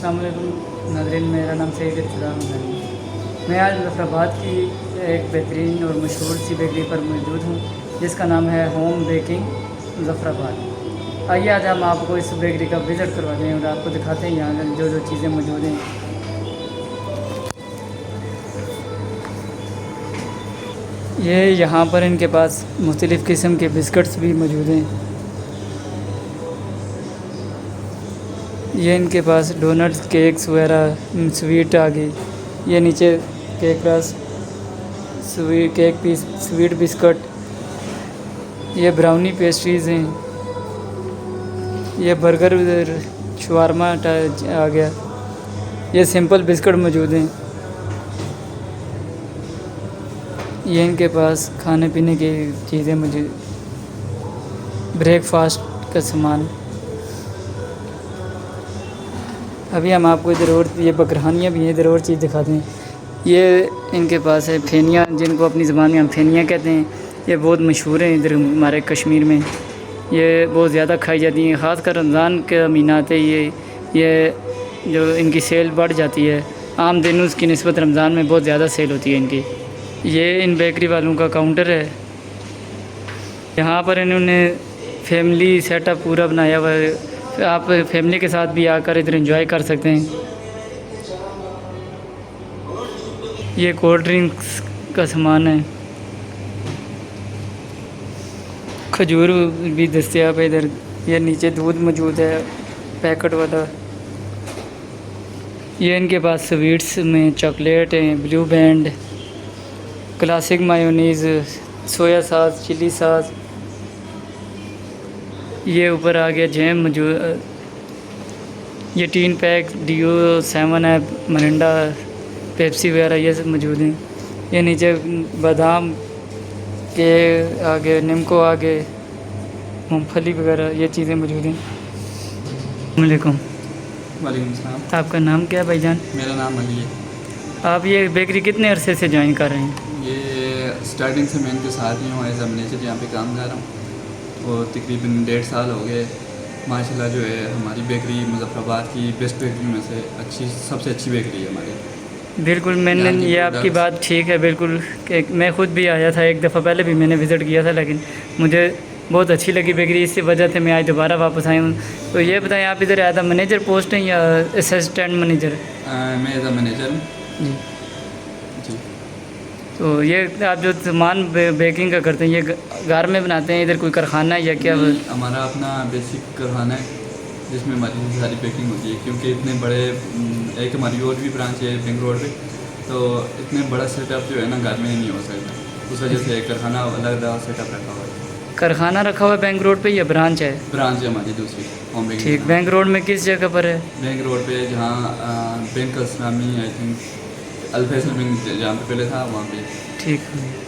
अस्सलाम वालेकुम नाज़रीन, मेरा नाम सईद इरशाद है। मैं आज मुज़फ़्फ़राबाद की एक बेहतरीन और मशहूर सी बेकरी पर मौजूद हूँ जिसका नाम है होम बेकिंग मुज़फ़्फ़राबाद। आइए आज हम आपको इस बेकरी का विज़िट करवाते हैं और आपको दिखाते हैं यहाँ जो जो चीज़ें मौजूद हैं। ये यहाँ पर इनके पास मुख्तलिफ़ किस्म के बिस्किट्स भी मौजूद हैं। ये इनके पास डोनट्स, केक्स वगैरह, स्वीट आ गई। ये नीचे cake rusk, sweet cake piece, sweet biscuit, ये ब्राउनी पेस्ट्रीज़ हैं। ये बर्गर, शवारमा आ गया। ये सिंपल बिस्कुट मौजूद हैं। ये इनके पास खाने पीने की चीज़ें मौजूद, ब्रेकफास्ट का सामान। अभी हम आपको इधर और ये बकरहानियाँ भी हैं, इधर और चीज़ दिखाते हैं। ये इनके पास है फेनिया, जिनको अपनी ज़बान में हम फेनिया कहते हैं। ये बहुत मशहूर हैं इधर हमारे कश्मीर में। ये बहुत ज़्यादा खाई जाती हैं, ख़ासकर रमज़ान के महीना आते ये जो इनकी सेल बढ़ जाती है। आम दिनों की निस्बत रमज़ान में बहुत ज़्यादा सेल होती है इनकी। ये इन बेकरी वालों का काउंटर है। यहाँ पर इन्होंने फैमिली सेटअप पूरा बनाया हुआ है। आप फैमिली के साथ भी आकर इधर एंजॉय कर सकते हैं। ये कोल्ड ड्रिंक्स का सामान है, खजूर भी दस्तयाब है इधर। ये नीचे दूध मौजूद है पैकेट वाला। ये इनके पास स्वीट्स में चॉकलेट है, Blue Band, classic mayonnaise, soya sauce, chilli sauce. ये ऊपर आ गया जैम मौजूद। ये 3 पैक डियो, 7 है, मरिंडा, पेप्सी वगैरह ये सब मौजूद हैं। ये नीचे बादाम के आगे, निम्को आगे, मूंगफली वगैरह ये चीज़ें मौजूद हैं। वालेकुम। वालेकुम सलाम। आपका नाम क्या है भाईजान? मेरा नाम अली है। आप ये बेकरी कितने अरसे से ज्वाइन कर रहे हैं? ये स्टार्टिंग से मैं इनके साथ ही हूँ, एज अ मैनेजर यहाँ पे काम कर रहा हूँ और तकरीबन 1.5 साल हो गए। माशाल्लाह जो है हमारी बेकरी मुज़फ़्फ़राबाद की बेस्ट बेकरी में से सबसे अच्छी बेकरी है हमारी। बिल्कुल, मैंने ये आपकी बात ठीक है बिल्कुल। कि मैं ख़ुद भी आया था एक दफ़ा, पहले भी मैंने विज़िट किया था, लेकिन मुझे बहुत अच्छी लगी बेकरी। इसी वजह से मैं आज दोबारा वापस आया हूँ। तो ये बताएं, आप इधर एज अ मैनेजर पोस्ट हैं या असिस्टेंट मैनेजर? मैं एज अ मैनेजर हूँ जी। जी। तो ये आप जो सामान बेकिंग का करते हैं, ये घर में बनाते हैं, इधर कोई कारखाना है या क्या? हमारा अपना बेसिक कारखाना है जिसमें हमारी सारी बेकिंग होती है, क्योंकि इतने बड़े एक हमारी और भी ब्रांच है रिंग रोड पे, तो इतने बड़ा सेटअप जो है ना घर में नहीं हो सकता। उस वजह से कारखाना अलग सेटअप रखा हुआ है। कारखाना रखा हुआ है बैंक रोड पे या ब्रांच है? ब्रांच है हमारी दूसरी होम बेकिंग। ठीक, बैंक रोड में किस जगह पर है? बैंक रोड पे जहाँ Bank Islami, I think Al Faisal Bank जहाँ पे पहले था वहाँ पे। ठीक है।